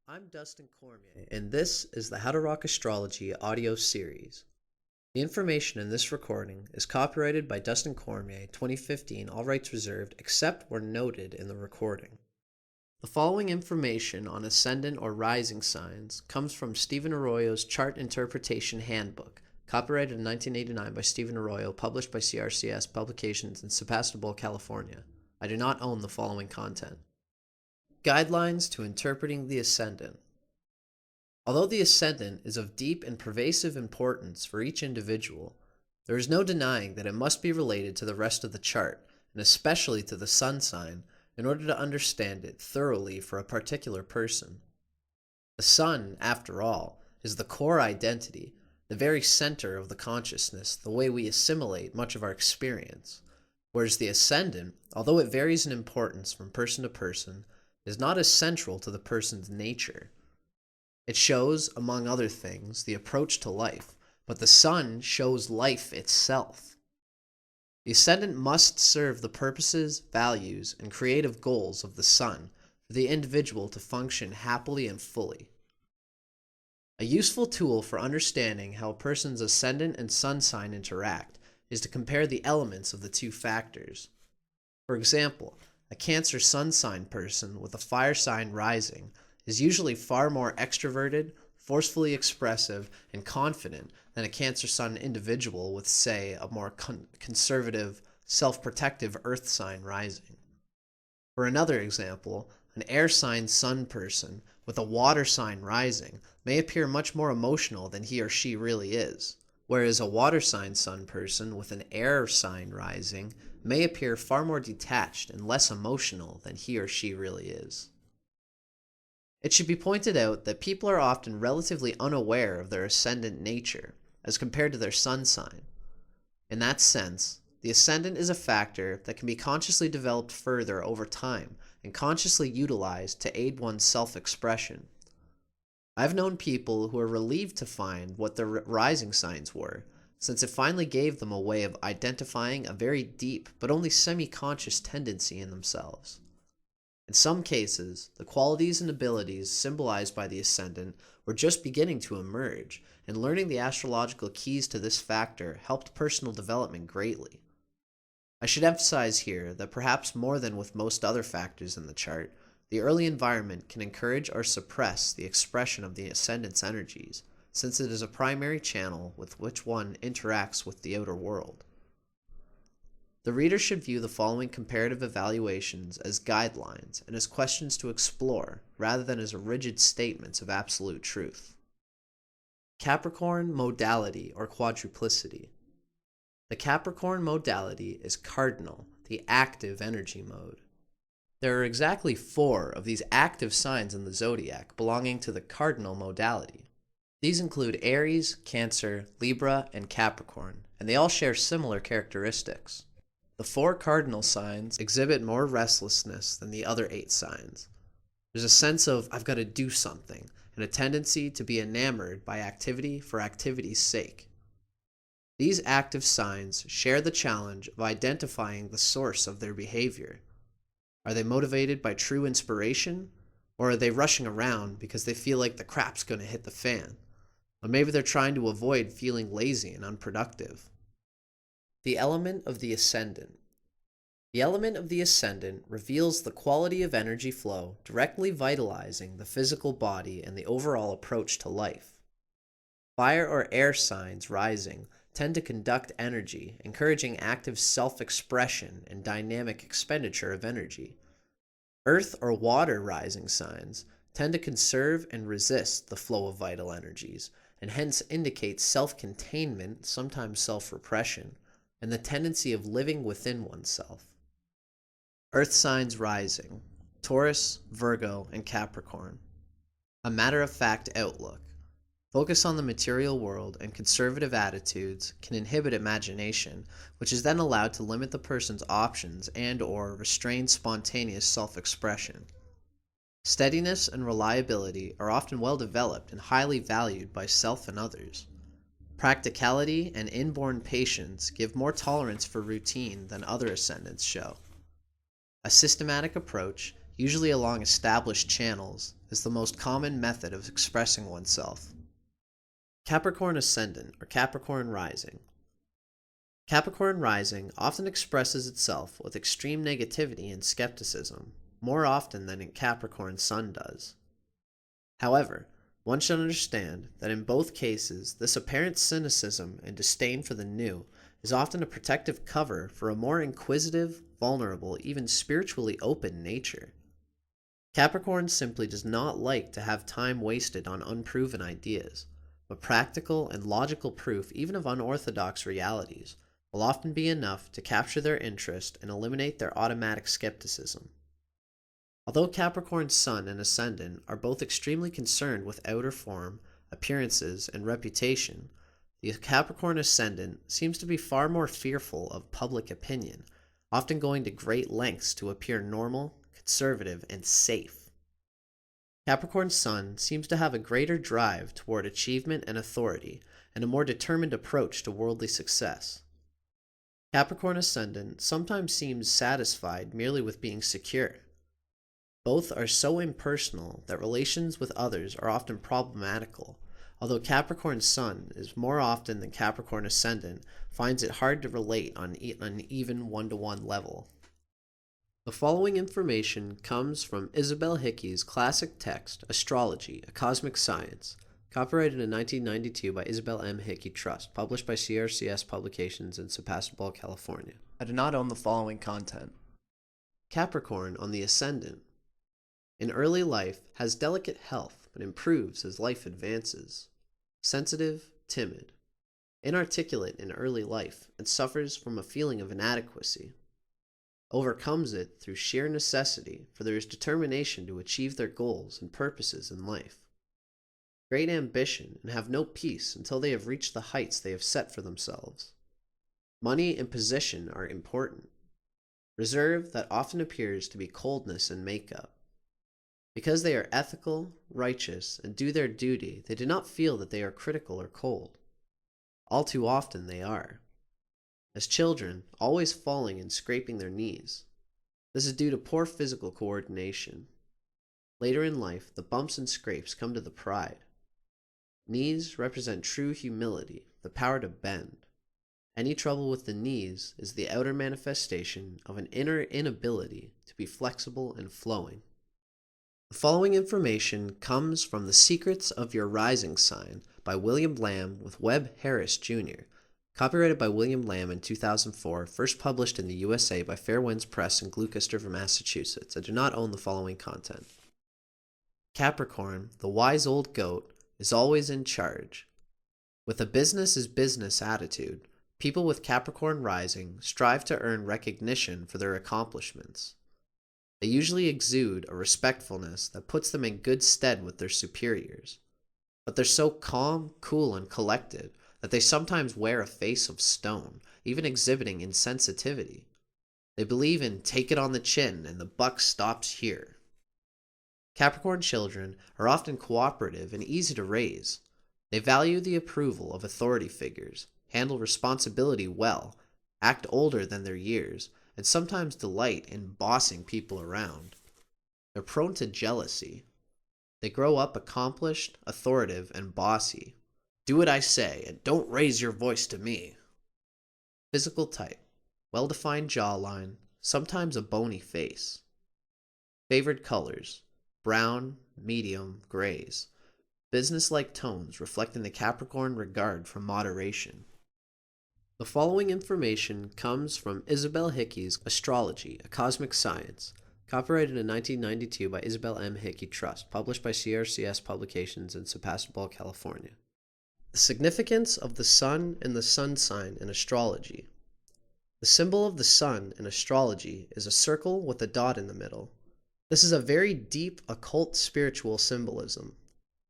I'm Dustin Cormier, and this is the How to Rock Astrology audio series. The information in this recording is copyrighted by Dustin Cormier, 2015, all rights reserved, except where noted in the recording. The following information on ascendant or rising signs comes from Stephen Arroyo's Chart Interpretation Handbook, copyrighted in 1989 by Stephen Arroyo, published by CRCS Publications in Sebastopol, California. I do not own the following content. Guidelines to interpreting the ascendant. Although the ascendant is of deep and pervasive importance for each individual, there is no denying that it must be related to the rest of the chart, and especially to the sun sign, in order to understand it thoroughly for a particular person. The sun, after all, is the core identity, the very center of the consciousness, the way we assimilate much of our experience, whereas the ascendant, although it varies in importance from person to person, is not as central to the person's nature. It shows, among other things, the approach to life, but the sun shows life itself. The ascendant must serve the purposes, values, and creative goals of the sun for the individual to function happily and fully. A useful tool for understanding how a person's ascendant and sun sign interact is to compare the elements of the two factors. For example, a Cancer sun sign person with a fire sign rising is usually far more extroverted, forcefully expressive, and confident than a Cancer sun individual with, say, a more conservative, self-protective earth sign rising. For another example, an air sign sun person with a water sign rising may appear much more emotional than he or she really is, whereas a water sign sun person with an air sign rising may appear far more detached and less emotional than he or she really is. It should be pointed out that people are often relatively unaware of their ascendant nature as compared to their sun sign. In that sense, the ascendant is a factor that can be consciously developed further over time and consciously utilized to aid one's self-expression. I've known people who are relieved to find what their rising signs were, since it finally gave them a way of identifying a very deep but only semi-conscious tendency in themselves. In some cases, the qualities and abilities symbolized by the ascendant were just beginning to emerge, and learning the astrological keys to this factor helped personal development greatly. I should emphasize here that perhaps more than with most other factors in the chart, the early environment can encourage or suppress the expression of the ascendant's energies, since it is a primary channel with which one interacts with the outer world. The reader should view the following comparative evaluations as guidelines and as questions to explore, rather than as rigid statements of absolute truth. Capricorn Modality or Quadruplicity. The Capricorn Modality is cardinal, the active energy mode. There are exactly 4 of these active signs in the zodiac belonging to the cardinal modality. These include Aries, Cancer, Libra, and Capricorn, and they all share similar characteristics. The 4 cardinal signs exhibit more restlessness than the other 8 signs. There's a sense of, I've got to do something, and a tendency to be enamored by activity for activity's sake. These active signs share the challenge of identifying the source of their behavior. Are they motivated by true inspiration, or are they rushing around because they feel like the crap's going to hit the fan? Or maybe they're trying to avoid feeling lazy and unproductive. The element of the ascendant. The element of the ascendant reveals the quality of energy flow directly vitalizing the physical body and the overall approach to life. Fire or air signs rising tend to conduct energy, encouraging active self-expression and dynamic expenditure of energy. Earth or water rising signs tend to conserve and resist the flow of vital energies, and hence indicate self-containment, sometimes self-repression, and the tendency of living within oneself. Earth signs rising, Taurus, Virgo, and Capricorn. A matter-of-fact outlook. Focus on the material world and conservative attitudes can inhibit imagination, which is then allowed to limit the person's options and/or restrain spontaneous self-expression. Steadiness and reliability are often well developed and highly valued by self and others. Practicality and inborn patience give more tolerance for routine than other ascendants show. A systematic approach, usually along established channels, is the most common method of expressing oneself. Capricorn Ascendant or Capricorn Rising. Capricorn Rising often expresses itself with extreme negativity and skepticism, more often than Capricorn Sun does. However, one should understand that in both cases, this apparent cynicism and disdain for the new is often a protective cover for a more inquisitive, vulnerable, even spiritually open nature. Capricorn simply does not like to have time wasted on unproven ideas, but practical and logical proof even of unorthodox realities will often be enough to capture their interest and eliminate their automatic skepticism. Although Capricorn Sun and Ascendant are both extremely concerned with outer form, appearances, and reputation, the Capricorn Ascendant seems to be far more fearful of public opinion, often going to great lengths to appear normal, conservative, and safe. Capricorn Sun seems to have a greater drive toward achievement and authority, and a more determined approach to worldly success. Capricorn Ascendant sometimes seems satisfied merely with being secure. Both are so impersonal that relations with others are often problematical, although Capricorn Sun is more often than Capricorn Ascendant finds it hard to relate on an even one-to-one level. The following information comes from Isabel Hickey's classic text, Astrology, A Cosmic Science, copyrighted in 1992 by Isabel M. Hickey Trust, published by CRCS Publications in Sebastopol, California. I do not own the following content. Capricorn on the Ascendant. In early life, has delicate health, but improves as life advances. Sensitive, timid. Inarticulate in early life, and suffers from a feeling of inadequacy. Overcomes it through sheer necessity, for there is determination to achieve their goals and purposes in life. Great ambition, and have no peace until they have reached the heights they have set for themselves. Money and position are important. Reserve that often appears to be coldness in makeup. Because they are ethical, righteous, and do their duty, they do not feel that they are critical or cold. All too often they are. As children, always falling and scraping their knees. This is due to poor physical coordination. Later in life, the bumps and scrapes come to the pride. Knees represent true humility, the power to bend. Any trouble with the knees is the outer manifestation of an inner inability to be flexible and flowing. The following information comes from The Secrets of Your Rising Sign by William Lamb with Webb Harris, Jr., copyrighted by William Lamb in 2004, first published in the USA by Fair Winds Press in Gloucester, Massachusetts. I do not own the following content. Capricorn, the wise old goat, is always in charge. With a business is business attitude, people with Capricorn rising strive to earn recognition for their accomplishments. They usually exude a respectfulness that puts them in good stead with their superiors. But they're so calm, cool, and collected that they sometimes wear a face of stone, even exhibiting insensitivity. They believe in take it on the chin and the buck stops here. Capricorn children are often cooperative and easy to raise. They value the approval of authority figures, handle responsibility well, act older than their years, and sometimes delight in bossing people around. They're prone to jealousy. They grow up accomplished, authoritative, and bossy. Do what I say, and don't raise your voice to me. Physical type. Well-defined jawline, sometimes a bony face. Favored colors. Brown, medium, grays. Business-like tones reflecting the Capricorn regard for moderation. The following information comes from Isabel Hickey's Astrology, A Cosmic Science, copyrighted in 1992 by Isabel M. Hickey Trust, published by CRCS Publications in Sebastopol, California. The significance of the Sun and the Sun sign in astrology. The symbol of the Sun in astrology is a circle with a dot in the middle. This is a very deep occult spiritual symbolism.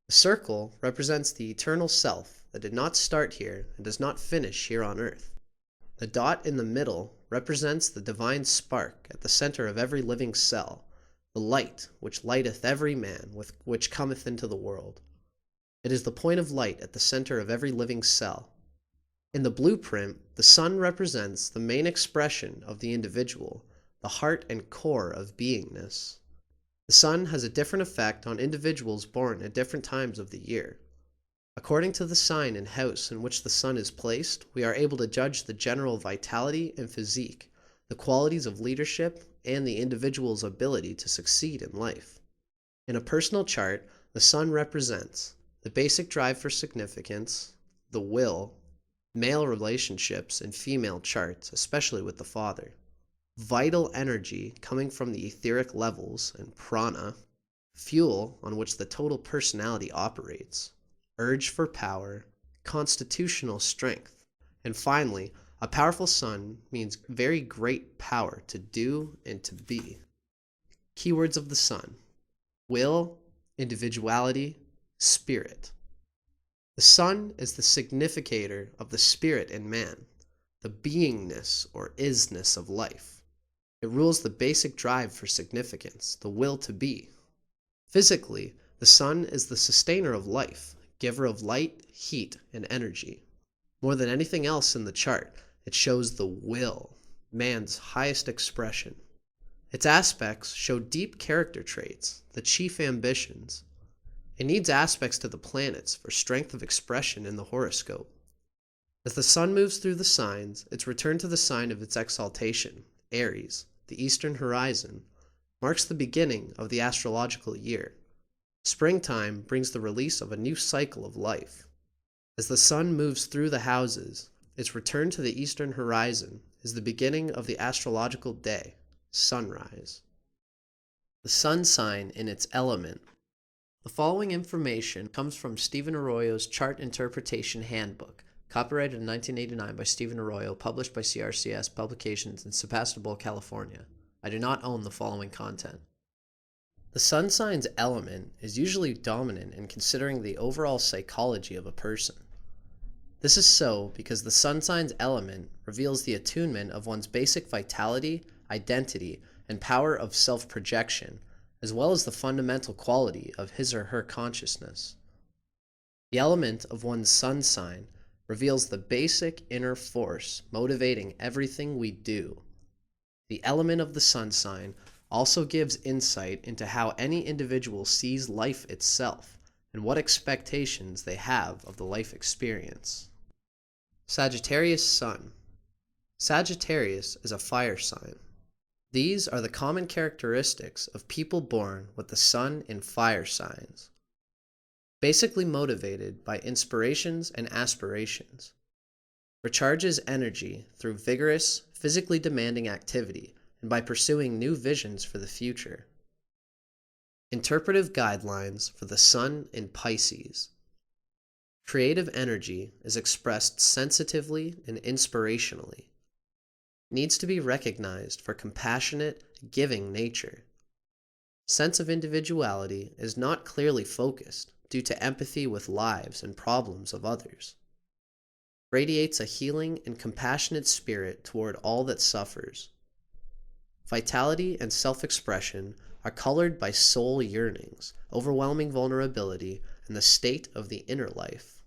The circle represents the eternal self that did not start here and does not finish here on earth. The dot in the middle represents the divine spark at the center of every living cell, the light which lighteth every man which cometh into the world. It is the point of light at the center of every living cell. In the blueprint, the sun represents the main expression of the individual, the heart and core of beingness. The sun has a different effect on individuals born at different times of the year. According to the sign and house in which the sun is placed, we are able to judge the general vitality and physique, the qualities of leadership, and the individual's ability to succeed in life. In a personal chart, the sun represents the basic drive for significance, the will, male relationships and female charts, especially with the father, vital energy coming from the etheric levels and prana, fuel on which the total personality operates, urge for power, constitutional strength, and finally, a powerful sun means very great power to do and to be. Keywords of the sun: will, individuality, spirit. The sun is the significator of the spirit in man, the beingness or isness of life. It rules the basic drive for significance, the will to be. Physically, the sun is the sustainer of life, giver of light, heat, and energy. More than anything else in the chart, it shows the will, man's highest expression. Its aspects show deep character traits, the chief ambitions. It needs aspects to the planets for strength of expression in the horoscope. As the sun moves through the signs, its return to the sign of its exaltation, Aries, the eastern horizon, marks the beginning of the astrological year. Springtime brings the release of a new cycle of life. As the sun moves through the houses, its return to the eastern horizon is the beginning of the astrological day, sunrise. The sun sign in its element. The following information comes from Stephen Arroyo's Chart Interpretation Handbook, copyrighted in 1989 by Stephen Arroyo, published by CRCS Publications in Sebastopol, California. I do not own the following content. The sun sign's element is usually dominant in considering the overall psychology of a person. This is so because the sun sign's element reveals the attunement of one's basic vitality, identity, and power of self-projection, as well as the fundamental quality of his or her consciousness. The element of one's sun sign reveals the basic inner force motivating everything we do. The element of the sun sign also gives insight into how any individual sees life itself and what expectations they have of the life experience. Sagittarius Sun. Sagittarius is a fire sign. These are the common characteristics of people born with the sun in fire signs. Basically motivated by inspirations and aspirations. Recharges energy through vigorous, physically demanding activity and by pursuing new visions for the future. Interpretive guidelines for the sun in Pisces. Creative energy is expressed sensitively and inspirationally. Needs to be recognized for compassionate, giving nature. Sense of individuality is not clearly focused due to empathy with lives and problems of others. Radiates a healing and compassionate spirit toward all that suffers. Vitality and self-expression are colored by soul yearnings, overwhelming vulnerability, and the state of the inner life.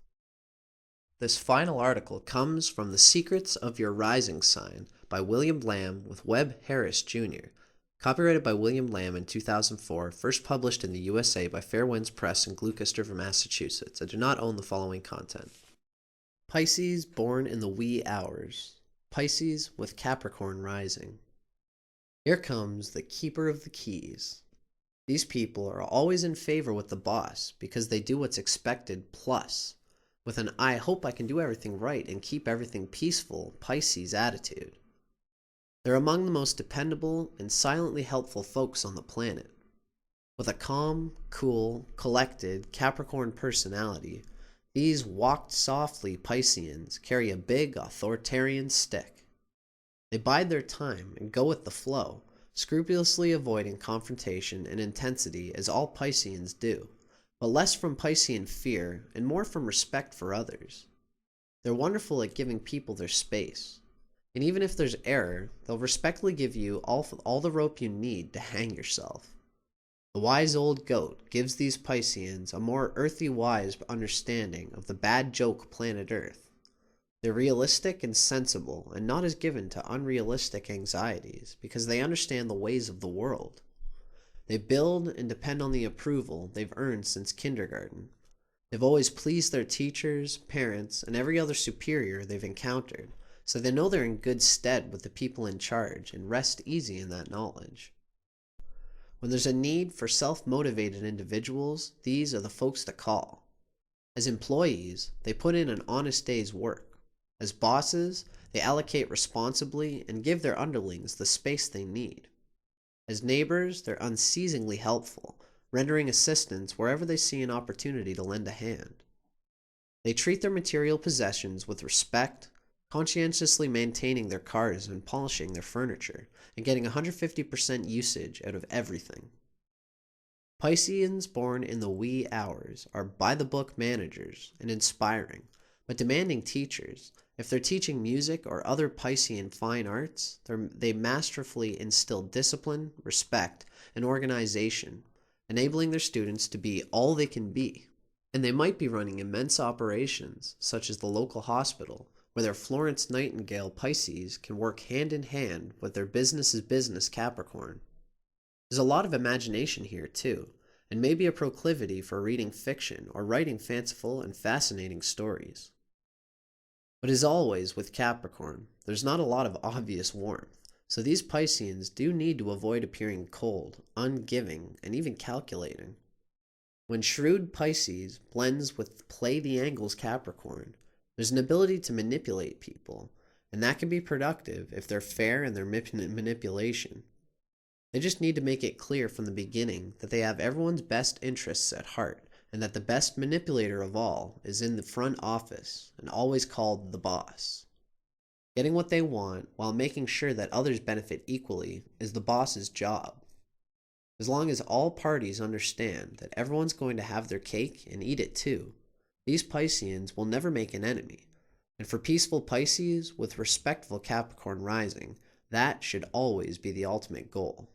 This final article comes from The Secrets of Your Rising Sign by William Lamb with Webb Harris, Jr., copyrighted by William Lamb in 2004, first published in the USA by Fair Winds Press in Gloucester, Massachusetts. I do not own the following content. Pisces born in the wee hours. Pisces with Capricorn rising. Here comes the keeper of the keys. These people are always in favor with the boss because they do what's expected plus, with an I hope I can do everything right and keep everything peaceful Pisces attitude. They're among the most dependable and silently helpful folks on the planet. With a calm, cool, collected Capricorn personality, these walked softly Pisceans carry a big authoritarian stick. They bide their time and go with the flow, scrupulously avoiding confrontation and intensity as all Pisceans do, but less from Piscean fear and more from respect for others. They're wonderful at giving people their space. And even if there's error, they'll respectfully give you all the rope you need to hang yourself. The wise old goat gives these Pisceans a more earthy wise understanding of the bad joke planet Earth. They're realistic and sensible and not as given to unrealistic anxieties because they understand the ways of the world. They build and depend on the approval they've earned since kindergarten. They've always pleased their teachers, parents, and every other superior they've encountered, so they know they're in good stead with the people in charge and rest easy in that knowledge. When there's a need for self-motivated individuals, these are the folks to call. As employees, they put in an honest day's work. As bosses, they allocate responsibly and give their underlings the space they need. As neighbors, they're unceasingly helpful, rendering assistance wherever they see an opportunity to lend a hand. They treat their material possessions with respect, conscientiously maintaining their cars and polishing their furniture, and getting 150% usage out of everything. Pisceans born in the wee hours are by-the-book managers and inspiring, but demanding teachers. If they're teaching music or other Piscean fine arts, they masterfully instill discipline, respect, and organization, enabling their students to be all they can be. And they might be running immense operations, such as the local hospital, where their Florence Nightingale Pisces can work hand in hand with their business is business Capricorn. There's a lot of imagination here too, and maybe a proclivity for reading fiction or writing fanciful and fascinating stories. But as always with Capricorn, there's not a lot of obvious warmth, so these Pisceans do need to avoid appearing cold, ungiving, and even calculating. When shrewd Pisces blends with play the angles Capricorn, there's an ability to manipulate people, and that can be productive if they're fair in their manipulation. They just need to make it clear from the beginning that they have everyone's best interests at heart, and that the best manipulator of all is in the front office and always called the boss. Getting what they want while making sure that others benefit equally is the boss's job. As long as all parties understand that everyone's going to have their cake and eat it too, these Pisceans will never make an enemy. And for peaceful Pisces with respectful Capricorn rising, that should always be the ultimate goal.